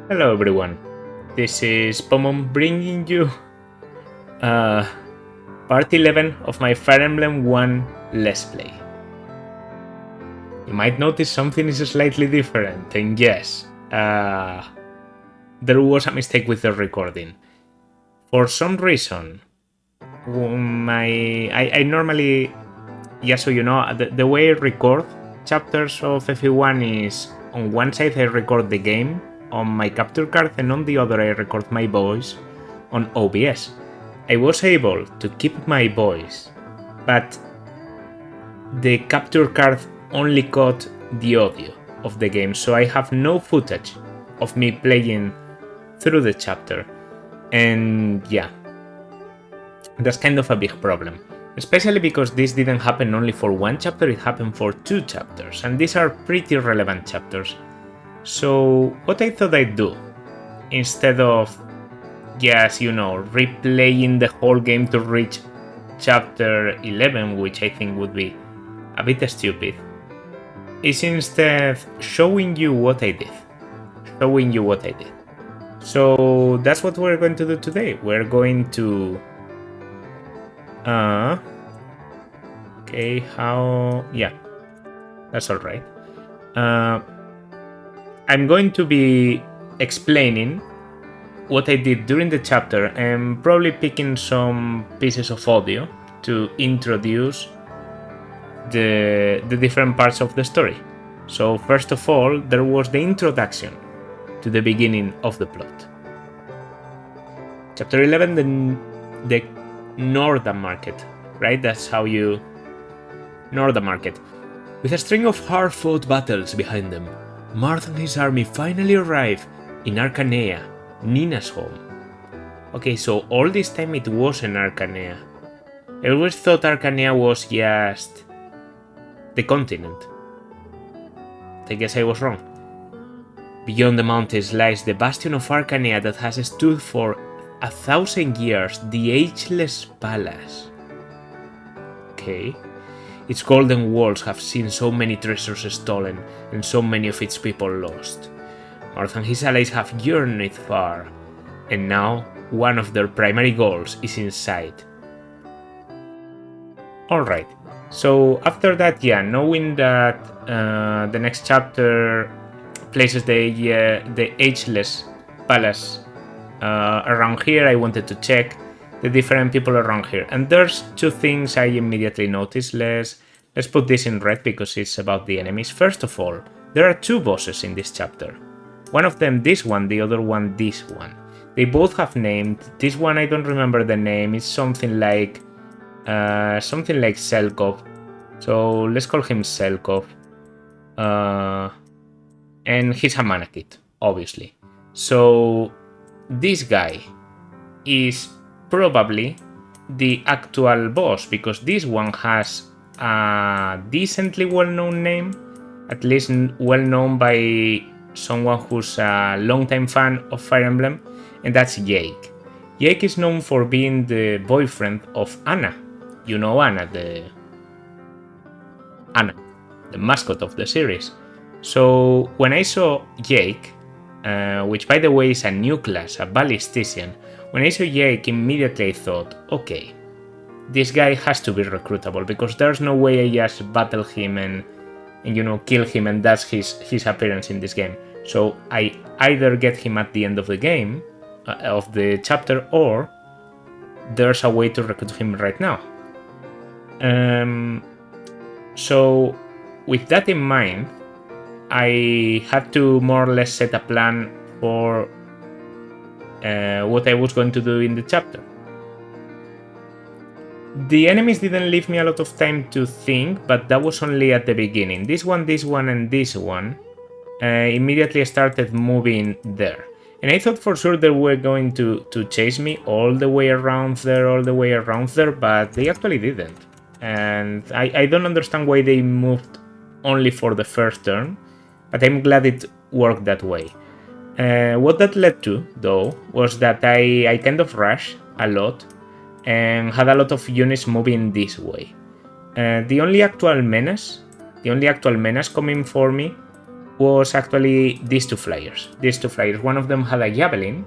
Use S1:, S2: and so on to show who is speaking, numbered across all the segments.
S1: Hello everyone, this is Pomon bringing you part 11 of my Fire Emblem 1 Let's Play. You might notice something is slightly different, and yes, there was a mistake with the recording. For some reason, I normally, so you know, the way I record chapters of FE1 is on one side I record the game on my capture card, and on the other I record my voice on OBS. I was able to keep my voice, but the capture card only caught the audio of the game, so I have no footage of me playing through the chapter. And yeah, that's kind of a big problem. Especially because this didn't happen only for one chapter, it happened for 2 chapters, and these are pretty relevant chapters. So what I thought I'd do, instead of just, replaying the whole game to reach chapter 11, which I think would be a bit stupid, is instead showing you what I did. So that's what we're going to do today. We're going to that's all right. I'm going to be explaining what I did during the chapter and probably picking some pieces of audio to introduce the different parts of the story. So first of all, there was the introduction to the beginning of the plot. Chapter 11, the Northern Market, right? That's how you... Northern Market. With a string of hard-fought battles behind them, Marth and his army finally arrive in Arcanea, Nina's home. Okay, so all this time it wasn't Arcanea. I always thought Arcanea was just the continent. I guess I was wrong. Beyond the mountains lies the bastion of Arcanea that has stood for 1,000 years, the Ageless Palace. Okay. Its golden walls have seen so many treasures stolen and so many of its people lost. Marth and his allies have journeyed far, and now one of their primary goals is in sight. Alright, so after that, knowing that the next chapter places the Ageless Palace around here, I wanted to check the different people around here. And there's 2 things I immediately noticed. Let's put this in red because it's about the enemies. First of all, there are 2 bosses in this chapter. One of them this one, the other one this one. They both have names. This one I don't remember the name. It's something like Selkov. So let's call him Selkov. And he's a manakit, obviously. So this guy is probably the actual boss, because this one has a decently well-known name, at least well-known by someone who's a long-time fan of Fire Emblem, and that's Jake. Jake is known for being the boyfriend of Anna. You know Anna, the mascot of the series. So when I saw Jake, which by the way is a new class, a ballistician, when I saw Jake, immediately I thought, okay, this guy has to be recruitable, because there's no way I just battle him and kill him and that's his appearance in this game. So I either get him at the end of the game, of the chapter, or there's a way to recruit him right now. So with that in mind, I had to more or less set a plan for what I was going to do in the chapter. The enemies didn't leave me a lot of time to think, but that was only at the beginning. This one, and this one immediately started moving there. And I thought for sure they were going to chase me all the way around there, but they actually didn't. And I don't understand why they moved only for the first turn, but I'm glad it worked that way. What that led to, though, was that I kind of rushed a lot and had a lot of units moving this way. The only actual menace coming for me was actually these two flyers. One of them had a javelin,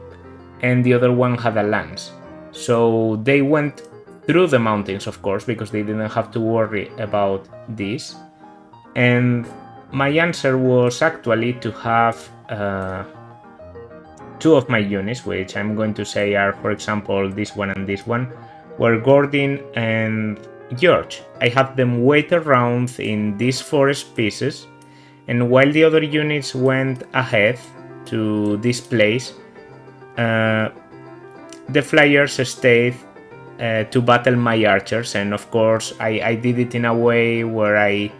S1: and the other one had a lance. So they went through the mountains, of course, because they didn't have to worry about this. And my answer was actually to have two of my units, which I'm going to say are, for example, this one and this one, were Gordon and George. I had them wait around in these forest pieces, and while the other units went ahead to this place, the flyers stayed to battle my archers. And of course I did it in a way where I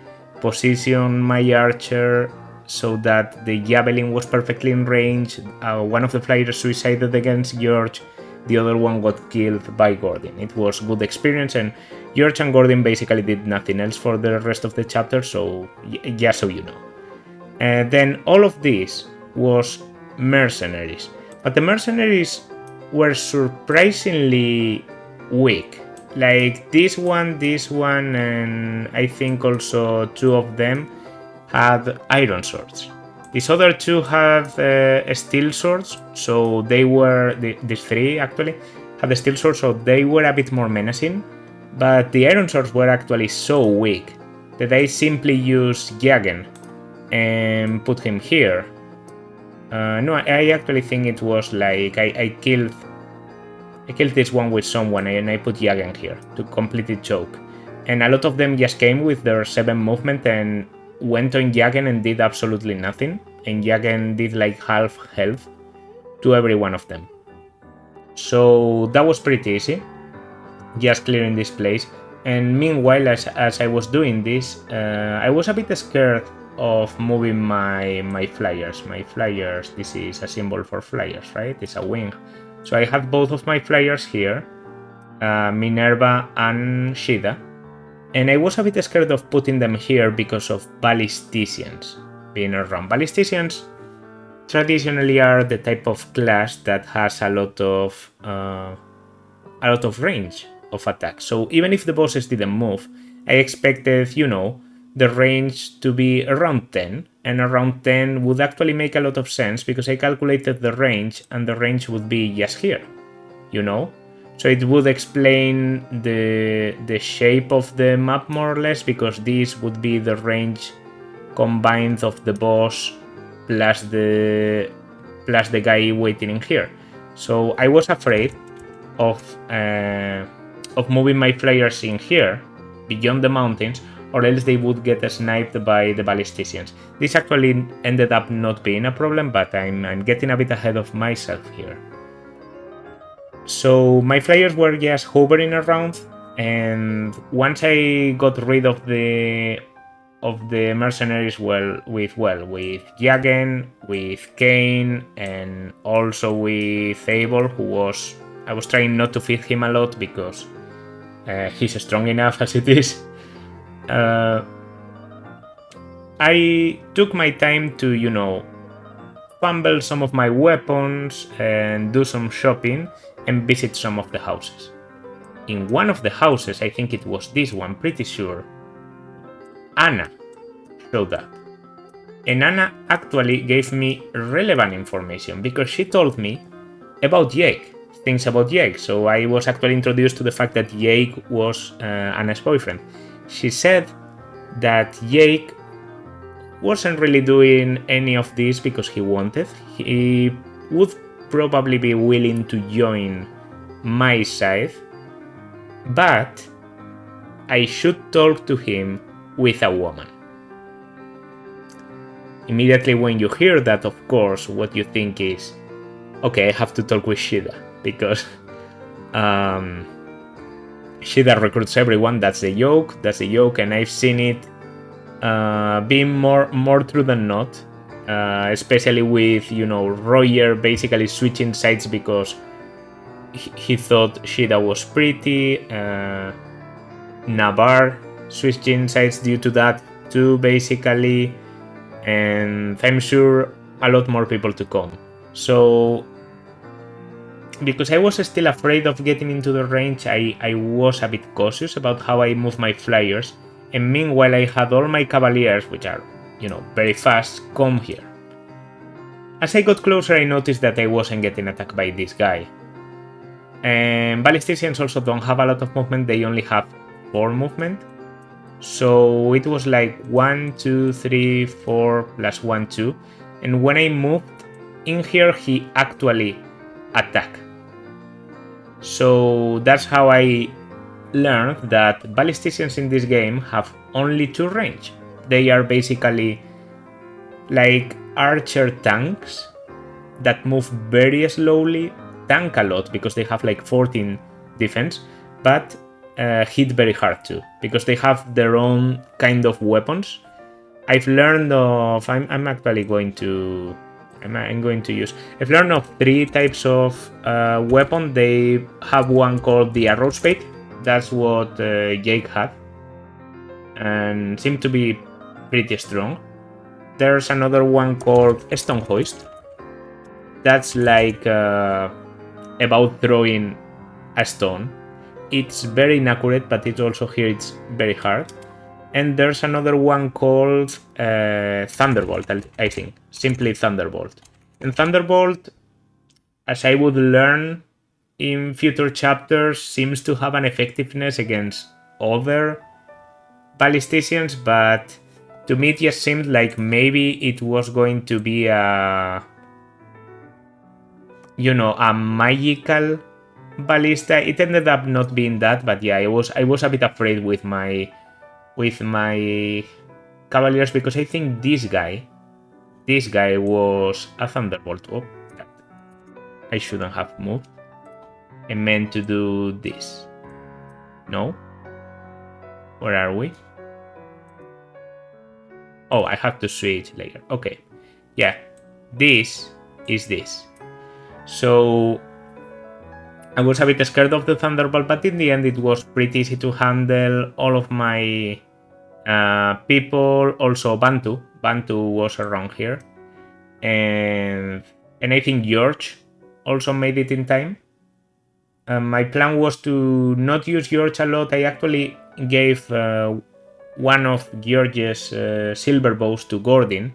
S1: positioned my archer so that the javelin was perfectly in range. One of the flyers suicided against George, the other one got killed by Gordon. It was good experience, and George and Gordon basically did nothing else for the rest of the chapter, so just so you know. Then all of this was mercenaries, but the mercenaries were surprisingly weak. Like this one, and I think also two of them had iron swords. These other two had steel swords, so they were, these three actually, had the steel swords, so they were a bit more menacing, but the iron swords were actually so weak that I simply used Jagen and put him here. No, I actually think it was like I killed this one with someone and I put Jagen here to completely choke. And a lot of them just came with their 7 movement and went on Jagen and did absolutely nothing. And Jagen did like half health to every one of them. So that was pretty easy, just clearing this place. And meanwhile, as I was doing this, I was a bit scared of moving my flyers. My flyers, this is a symbol for flyers, right? It's a wing. So I had both of my flyers here, Minerva and Shida, and I was a bit scared of putting them here because of ballisticians being around. Ballisticians traditionally are the type of class that has a lot of range of attack. So even if the bosses didn't move, I expected, the range to be around 10, and around 10 would actually make a lot of sense because I calculated the range, and the range would be just here, So it would explain the shape of the map more or less, because this would be the range combined of the boss plus the guy waiting in here. So I was afraid of moving my flyers in here beyond the mountains, or else they would get sniped by the ballisticians. This actually ended up not being a problem, but I'm getting a bit ahead of myself here. So my flyers were just hovering around, and once I got rid of the mercenaries, with Jagen, with Kane, and also with Abel, I was trying not to feed him a lot because he's strong enough as it is. I took my time to, fumble some of my weapons and do some shopping and visit some of the houses. In one of the houses, I think it was this one, pretty sure, Anna showed up. And Anna actually gave me relevant information because she told me about Jake, things about Jake. So I was actually introduced to the fact that Jake was Anna's boyfriend. She said that Jake wasn't really doing any of this because he wanted. He would probably be willing to join my side, but I should talk to him with a woman. Immediately when you hear that, of course, what you think is, okay, I have to talk with Shida, because Shida recruits everyone. That's the joke, and I've seen it being more true than not, especially with, Roger basically switching sides because he thought Shida was pretty, Navarre switching sides due to that too, basically, and I'm sure a lot more people to come. So because I was still afraid of getting into the range, I was a bit cautious about how I move my flyers, and meanwhile I had all my cavaliers, which are very fast, come here. As I got closer, I noticed that I wasn't getting attacked by this guy. And ballisticians also don't have a lot of movement, they only have 4 movement. So it was like 1, 2, 3, 4 plus 1, 2. And when I moved in here, he actually attacked. So that's how I learned that ballisticians in this game have only 2 range. They are basically like archer tanks that move very slowly, tank a lot because they have like 14 defense, but hit very hard too because they have their own kind of weapons. I've learned of I'm going to use. I've learned of 3 types of weapon. They have one called the arrow spade. That's what Jake had, and seemed to be pretty strong. There's another one called stone hoist. That's like about throwing a stone. It's very inaccurate, but it's also here it's very hard. And there's another one called Thunderbolt, I think. Simply Thunderbolt. And Thunderbolt, as I would learn in future chapters, seems to have an effectiveness against other ballisticians, but to me it just seemed like maybe it was going to be a magical ballista. It ended up not being that, but yeah, I was a bit afraid with my cavaliers because I think this guy was a Thunderbolt. Oh, I shouldn't have moved. I meant to do this. No? Where are we? Oh, I have to switch later. Okay. Yeah. This is this. So I was a bit scared of the Thunderbolt, but in the end it was pretty easy to handle all of my people. Also Bantu was around here, and I think George also made it in time. My plan was to not use George a lot. I actually gave one of George's silver bows to Gordon,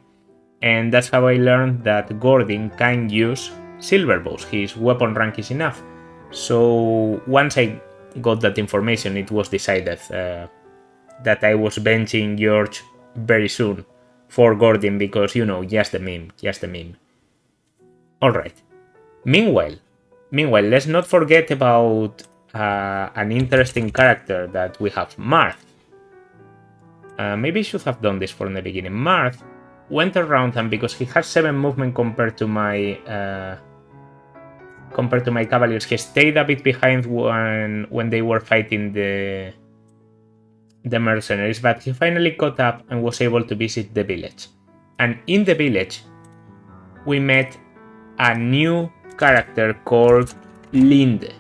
S1: and that's how I learned that Gordon can use silver bows. His weapon rank is enough. So once I got that information, it was decided that I was benching George very soon for Gordon because, just the meme. Alright. Meanwhile, let's not forget about an interesting character that we have, Marth. Maybe I should have done this from the beginning. Marth went around, and because he has 7 movement compared to my cavaliers, he stayed a bit behind when they were fighting the mercenaries, but he finally caught up and was able to visit the village. And in the village, we met a new character called Linde.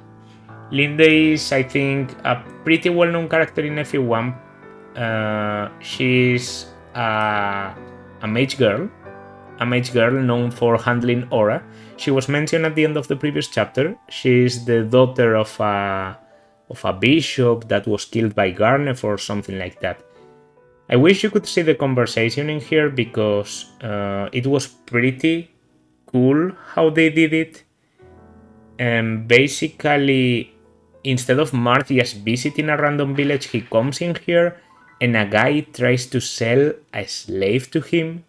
S1: Linde is, I think, a pretty well-known character in FE1. She's a mage girl known for handling aura. She was mentioned at the end of the previous chapter. She's the daughter of a bishop that was killed by Garneth or something like that. I wish you could see the conversation in here because it was pretty cool how they did it. And basically, instead of Marth just visiting a random village, he comes in here and a guy tries to sell a slave to him.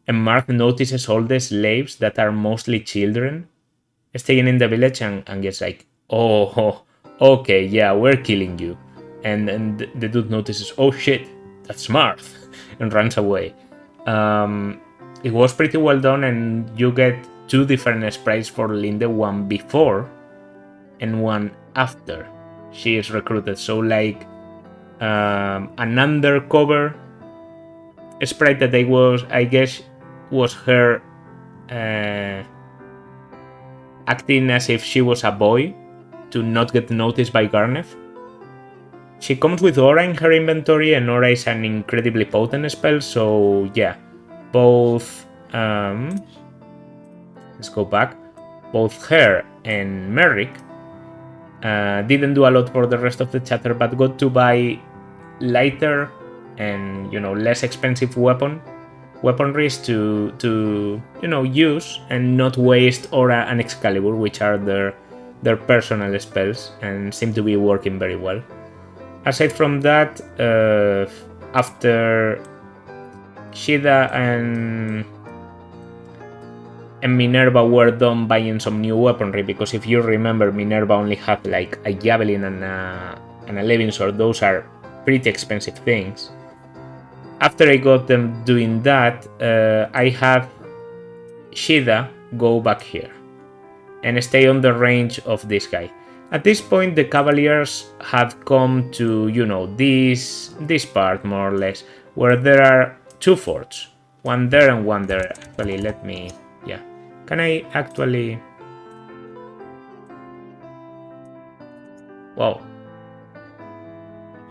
S1: And Marth notices all the slaves that are mostly children staying in the village and gets like, oh, okay, yeah, we're killing you. And the dude notices, oh shit, that's Marth, and runs away. It was pretty well done, and you get 2 different sprites for Linde, one before and one after she is recruited. So like an undercover sprite that I guess was her acting as if she was a boy to not get noticed by Garneth. She comes with Aura in her inventory, and Aura is an incredibly potent spell, so yeah, both let's go back. Both her and Merrick didn't do a lot for the rest of the chapter, but got to buy lighter and less expensive weapon weaponries to use and not waste Aura and Excalibur, which are their personal spells and seem to be working very well. Aside from that, after Shida and Minerva were done buying some new weaponry, because if you remember, Minerva only had like a javelin and a living sword. Those are pretty expensive things. After I got them doing that, I had Shida go back here and stay on the range of this guy. At this point, the Cavaliers had come to, this part more or less, where there are two forts, one there and one there. Actually, let me, yeah. Can I actually... Wow.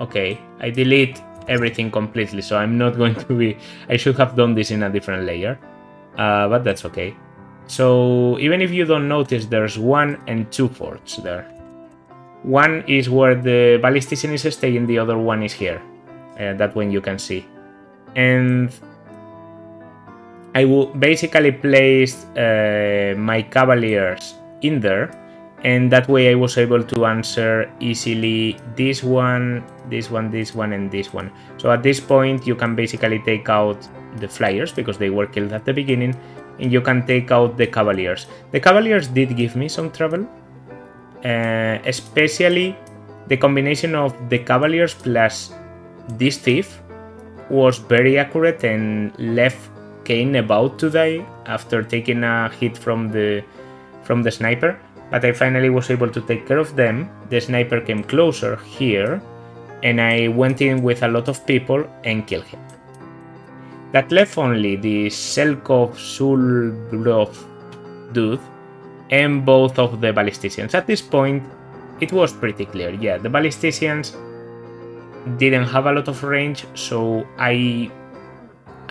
S1: Okay, I delete everything completely, so I'm not going to be... I should have done this in a different layer, but that's okay. So even if you don't notice, there's 1 and 2 forts there. One is where the Ballistician is staying, the other one is here. That one you can see. And I will basically place my Cavaliers in there, and that way I was able to answer easily this one, this one, this one, and this one. So at this point you can basically take out the Flyers, because they were killed at the beginning, and you can take out the Cavaliers. The Cavaliers did give me some trouble, especially the combination of the Cavaliers plus this Thief was very accurate and left Kane about to die after taking a hit from the sniper, but I finally was able to take care of them. The sniper came closer here, and I went in with a lot of people and killed him. That left only the Selkov Sulbrov dude and both of the Ballisticians. At this point, it was pretty clear. Yeah, the Ballisticians didn't have a lot of range, so I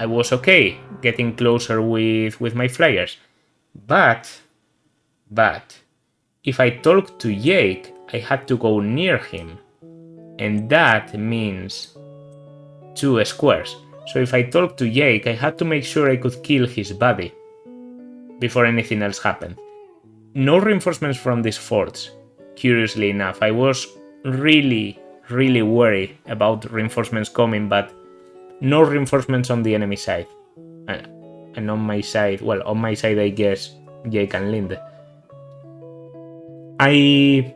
S1: was okay getting closer with my Flyers. But if I talked to Jake, I had to go near him, and that means 2 squares. So if I talked to Jake, I had to make sure I could kill his body before anything else happened. No reinforcements from these forts, curiously enough. I was really worried about reinforcements coming, but no reinforcements on the enemy side. And on my side, well, on my side I guess Jake and Linde. I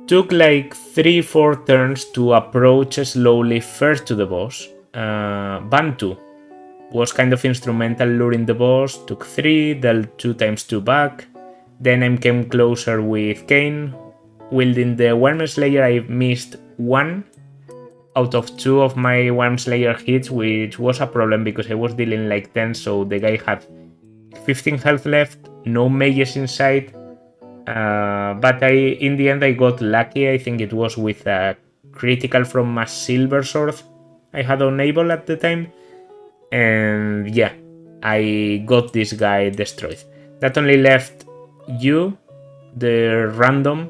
S1: took like 3-4 turns to approach slowly first to the boss. Bantu was kind of instrumental luring the boss, took 3, dealt 2 times 2 back. Then I came closer with Kane. Wielding the Wormslayer, I missed 1 out of 2 of my Wormslayer hits, which was a problem because I was dealing like 10, so the guy had 15 health left, no mages inside. But in the end I got lucky. I think it was with a critical from a silver sword I had on Able at the time. And yeah, I got this guy destroyed. That only left you, the random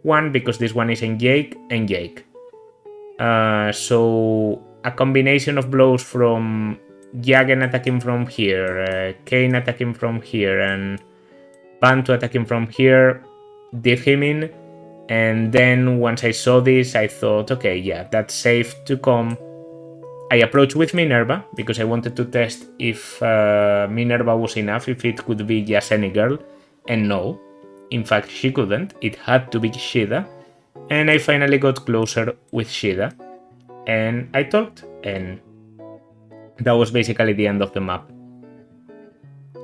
S1: one, because this one is in Jake and Jake. So a combination of blows from Jagen attacking from here, Kane attacking from here, and Bantu attacking from here did him in. And then once I saw this, I thought, okay, yeah, that's safe to come. I approached with Minerva because I wanted to test if Minerva was enough, if it could be just any girl. And no, in fact, she couldn't. It had to be Shida. And I finally got closer with Shida. And I talked, and that was basically the end of the map.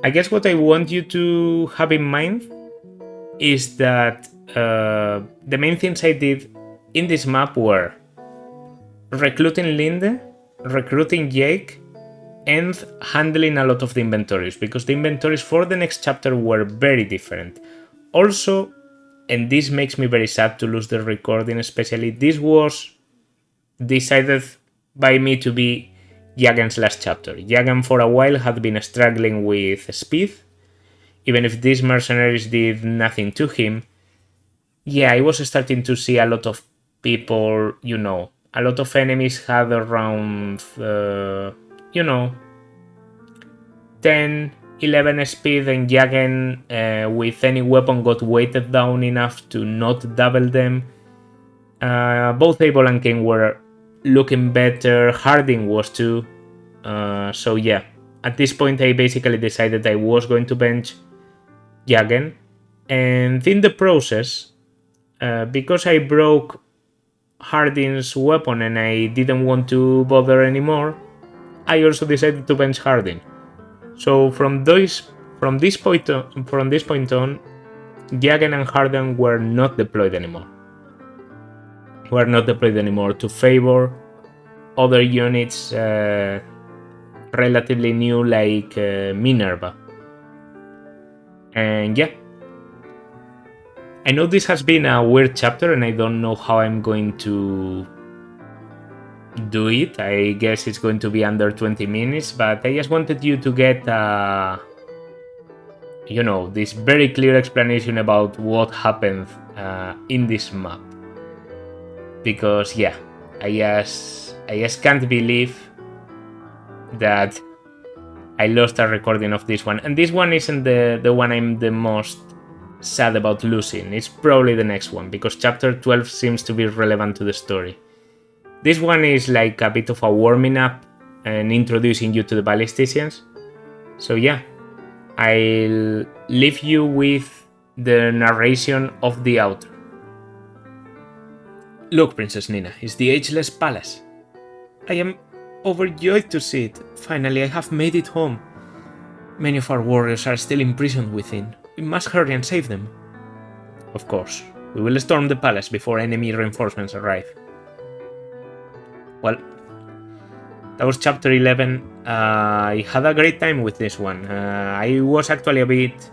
S1: I guess what I want you to have in mind is that the main things I did in this map were recruiting Linde, recruiting Jake, and handling a lot of the inventories, because the inventories for the next chapter were very different. Also, and this makes me very sad to lose the recording especially, this was decided by me to be Jagen's last chapter. Jagen for a while had been struggling with speed, even if these mercenaries did nothing to him. Yeah, I was starting to see a lot of people, a lot of enemies had around, 10, 11 speed, and Jagen with any weapon got weighted down enough to not double them. Both Abel and Kane were looking better. Harding was too. So yeah, at this point I basically decided I was going to bench Jagen. And in the process, because I broke Harding's weapon and I didn't want to bother anymore, I also decided to bench Harding. So from this point on, Jagen and Harding were not deployed anymore. To favor other units relatively new like Minerva. And yeah, I know this has been a weird chapter and I don't know how I'm going to do it. I guess it's going to be under 20 minutes, but I just wanted you to get this very clear explanation about what happened in this map. Because yeah, I just can't believe that I lost a recording of this one. And this one isn't the one I'm the most sad about losing. It's probably the next one, because chapter 12 seems to be relevant to the story. This one is like a bit of a warming up and introducing you to the ballisticians. So yeah, I'll leave you with the narration of the outer. Look, Princess Nina, it's the Ageless Palace. I am overjoyed to see it. Finally, I have made it home. Many of our warriors are still imprisoned within. We must hurry and save them. Of course, we will storm the palace before enemy reinforcements arrive. Well, that was chapter 11. I had a great time with this one. I was actually a bit...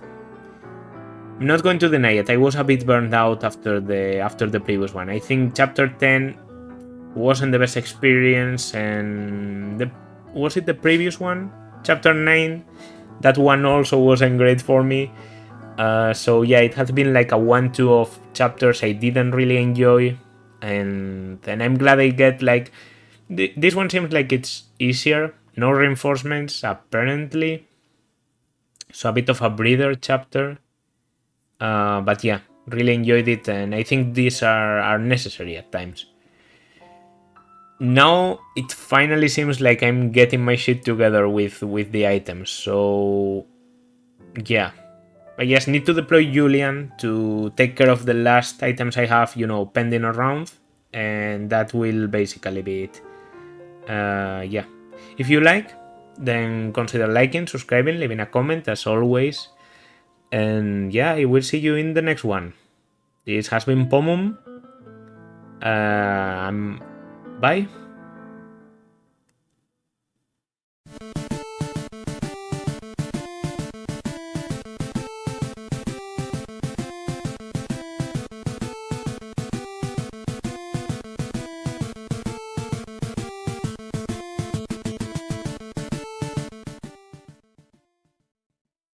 S1: I'm not going to deny it, I was a bit burned out after the previous one. I think chapter 10 wasn't the best experience, and was it the previous one? Chapter 9, that one also wasn't great for me. So yeah, it has been like a 1-2 of chapters I didn't really enjoy, and I'm glad I get like... This one seems like it's easier, no reinforcements apparently, so a bit of a breather chapter. But yeah, really enjoyed it, and I think these are necessary at times. Now it finally seems like I'm getting my shit together with the items, so yeah. I just need to deploy Julian to take care of the last items I have, pending around, and that will basically be it. Yeah. If you like, then consider liking, subscribing, leaving a comment as always. And yeah, I will see you in the next one. This has been Pomum. Bye.